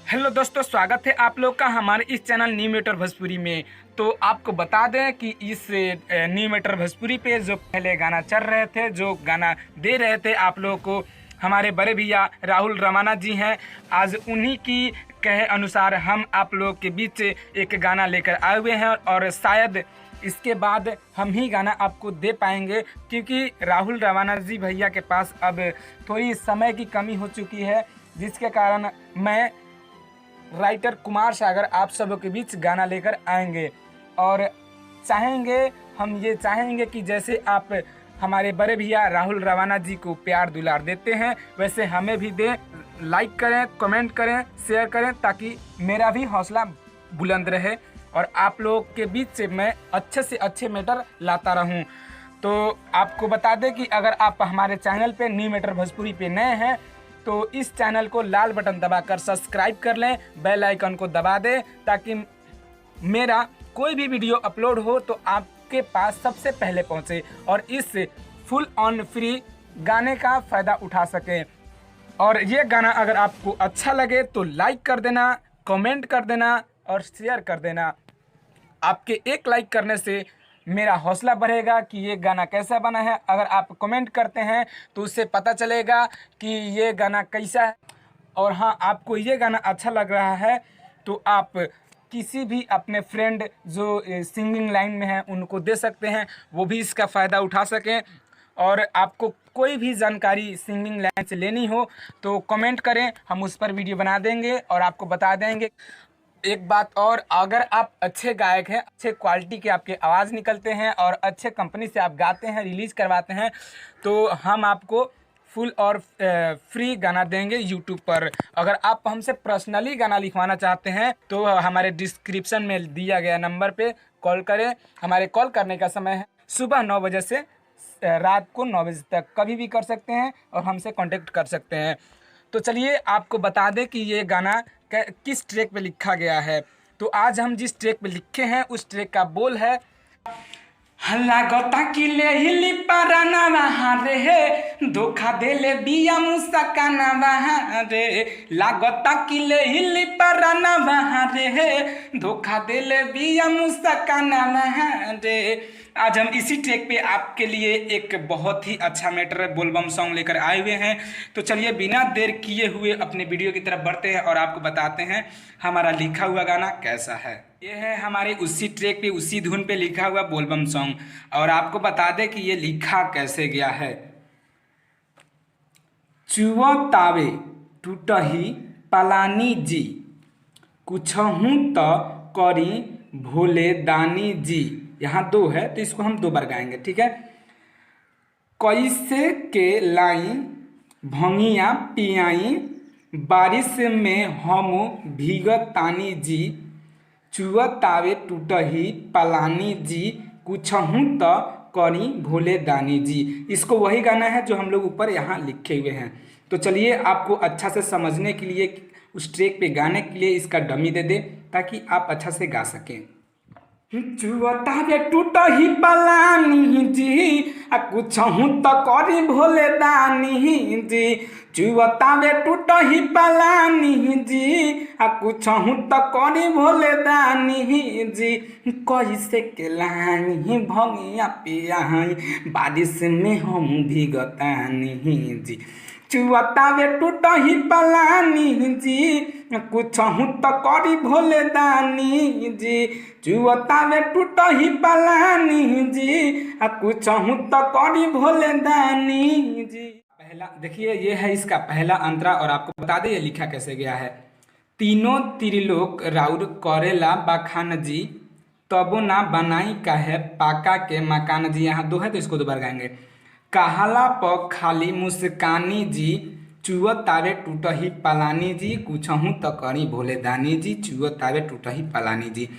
Hello दोस्तों, स्वागत है आप लोग का हमारे इस चैनल न्यू मीटर भोजपुरी में। तो आपको बता दें कि इस न्यू मीटर भोजपुरी पे जो पहले गाना चल रहे थे, जो गाना दे रहे थे आप लोगों को, हमारे बड़े भैया राहुल रवाना जी हैं। आज उन्हीं की कहे अनुसार हम आप लोगों के बीच एक गाना लेकर आए हुए हैं और शायद इसके बाद हम ही गाना आपको दे पाएंगे, क्योंकि राहुल रवाना जी भैया के पास अब थोड़ी समय की कमी हो चुकी है, जिसके कारण मैं राइटर कुमार सागर आप सबों के बीच गाना लेकर आएंगे। और हम ये चाहेंगे कि जैसे आप हमारे बड़े भैया राहुल रवाना जी को प्यार दुलार देते हैं, वैसे हमें भी दें। लाइक करें, कमेंट करें, शेयर करें, ताकि मेरा भी हौसला बुलंद रहे और आप लोग के बीच से मैं अच्छे से अच्छे मैटर लाता रहूं। तो आपको बता दें कि अगर आप हमारे चैनल पे न्यू मैटर भोजपुरी पे नए हैं तो इस चैनल को लाल बटन दबाकर सब्सक्राइब कर लें, बेल आइकन को दबा दें, ताकि मेरा कोई भी वीडियो अपलोड हो तो आपके पास सबसे पहले पहुंचे और इस फुल ऑन फ्री गाने का फ़ायदा उठा सकें। और ये गाना अगर आपको अच्छा लगे तो लाइक कर देना, कमेंट कर देना और शेयर कर देना। आपके एक लाइक करने से मेरा हौसला बढ़ेगा कि ये गाना कैसा बना है। अगर आप कमेंट करते हैं तो उससे पता चलेगा कि ये गाना कैसा है। और हाँ, आपको ये गाना अच्छा लग रहा है तो आप किसी भी अपने फ्रेंड जो सिंगिंग लाइन में हैं उनको दे सकते हैं, वो भी इसका फ़ायदा उठा सकें। और आपको कोई भी जानकारी सिंगिंग लाइन से लेनी हो तो कमेंट करें, हम उस पर वीडियो बना देंगे और आपको बता देंगे। एक बात और, अगर आप अच्छे गायक हैं, अच्छे क्वालिटी के आपके आवाज़ निकलते हैं और अच्छे कंपनी से आप गाते हैं, रिलीज़ करवाते हैं, तो हम आपको फुल और फ्री गाना देंगे यूट्यूब पर। अगर आप हमसे पर्सनली गाना लिखवाना चाहते हैं तो हमारे डिस्क्रिप्शन में दिया गया नंबर पे कॉल करें। हमारे कॉल करने का समय है सुबह 9 बजे से रात को 9 बजे तक, कभी भी कर सकते हैं और हमसे कांटेक्ट कर सकते हैं। तो चलिए आपको बता दें कि ये गाना किस ट्रैक पे लिखा गया है। तो आज हम जिस ट्रैक पे लिखे हैं उस ट्रैक का बोल है, लागता कि ले हिली पाराना वहाँ रे, धोखा देले बिया मुस्काना वहाँ रे। लागता कि ले हिली पाराना वहाँ रे, धोखा देले बिया मुस्काना वहाँ रे। आज हम इसी ट्रैक पे आपके लिए एक बहुत ही अच्छा मैटर बोलबम सॉन्ग लेकर आए हुए हैं। तो चलिए बिना देर किए हुए अपने वीडियो की तरफ बढ़ते हैं और आपको बताते हैं हमारा लिखा हुआ गाना कैसा है। ये है हमारे उसी ट्रैक पे, उसी धुन पे लिखा हुआ बोलबम सॉन्ग। और आपको बता दें कि ये लिखा कैसे गया है। चुआ तावे टूटही पलानी जी, कुछहूँ तो करी भोले दानी जी। यहाँ दो है तो इसको हम 2 बार गाएंगे, ठीक है। कैसे के लाई भंगिया पियाई, बारिश में हम भीगतानी जी, चुअतावे टूटही पलानी जी, कुछहूँ तो करी भोले दानी जी। इसको वही गाना है जो हम लोग ऊपर यहाँ लिखे हुए हैं। तो चलिए आपको अच्छा से समझने के लिए, उस ट्रैक पे गाने के लिए इसका डमी दे दे ताकि आप अच्छा से गा सकें। चुअतावे टूटही पलानी जी, कुछहूँ तो करी भोले दानी जी। चुअतावे टूटही पलानी जी, कुछहूँ तो करी भोले दानी जी। कैसे के लाई भंगिया पियाई, बारिश में हम भीगतानी जी। चुअतावे टूटही पलानी जी, कुछहूँ तो करी भोले दानी जी। चुअतावे टूटही पलानी जी, कुछहूँ तो करी भोले दानी जी। पहला देखिए, ये है इसका पहला अंतरा और आपको बता दें ये लिखा कैसे गया है। तीनों त्रिलोक राउर करेला बखान जी, तबो ना बनाई काहे पाका के मकान जी। यहाँ 2 है तो इसको 2 बार गाएंगे। कहाला प खाली मुस्कानी जी, चुअतावे टूटही पलानी जी, कुछहूँ तो करी भोले दानी जी। चुअतावे टूटही पलानी जी।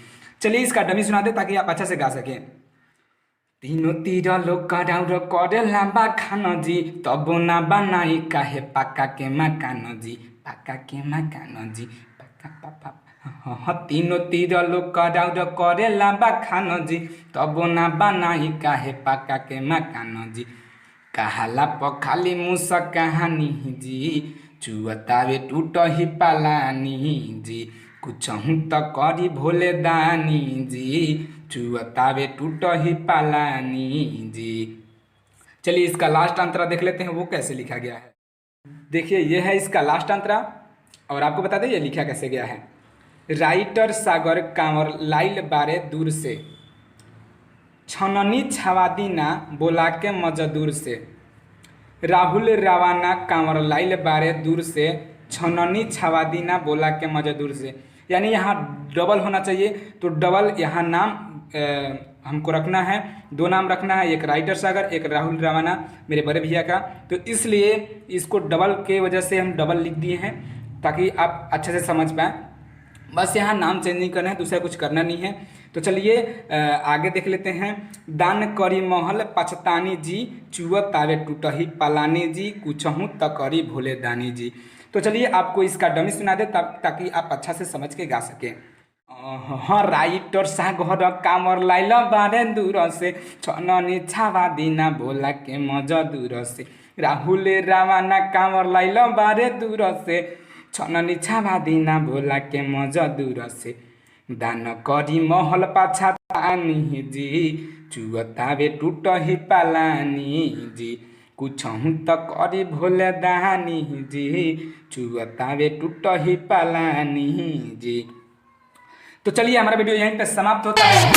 चलिए इसका डमी सुना दे ताकि आप अच्छा से गा सकें। तीनों तीर लोग राउर करेला बखान जी, तबो ना बनाई काहे पाका के मकान जी, पाका के मकान जी, पाका पापा। तीनों तीर लोग राउर करेला बखान जी, तबो ना बनाई काहे पाका के मकान जी। कहाला पखाली मुसा कहानी जी, चुअतावे टूट ही पालानी जी, कुछ हूँ तो करी भोले दानी जी, चुअतावे टूट ही पालानी जी। चलिए इसका लास्ट अंतरा देख लेते हैं वो कैसे लिखा गया है। देखिए ये है इसका लास्ट अंतरा और आपको बता दें ये लिखा कैसे गया है। राइटर सागर कांवर लाइल बारे दूर से, छननी छवादीना बोला के मजदूर से। राहुल रवाना कांवर लाइल बारे दूर से, छननी छवादीना बोला के मजदूर से। यानी यहाँ डबल होना चाहिए, तो डबल यहाँ नाम हमको रखना है, दो नाम रखना है, एक राइटर सागर एक राहुल रवाना मेरे बड़े भैया का। तो इसलिए इसको डबल के वजह से हम डबल लिख दिए हैं ताकि आप अच्छे से समझ पाएँ। बस यहाँ नाम चेंज नहीं करना है, दूसरा कुछ करना नहीं है। तो चलिए आगे देख लेते हैं। दान करी महल पछतानी जी, चुअतावे टूटही पालानी जी, कुछहूँ त करी भोले दानी जी। तो चलिए आपको इसका डमी सुना दे ताकि आप अच्छा से समझ के गा सकें। हाँ राइटर सागर कामर लाइल बारे दूर से, छननी छावा दीना बोला के मजदूर से। राहुल रवाना कामर लाइल बारे दूर से, छननी छावा दीना बोला के मजदूर से। दान करी महल पाछा तानी जी, चुअतावे टूट ही पालानी जी, कुछ हूँ तो करी भोले दानी जी, चुअतावे टूट ही पालानी जी। तो चलिए हमारा वीडियो यहीं पे समाप्त होता है।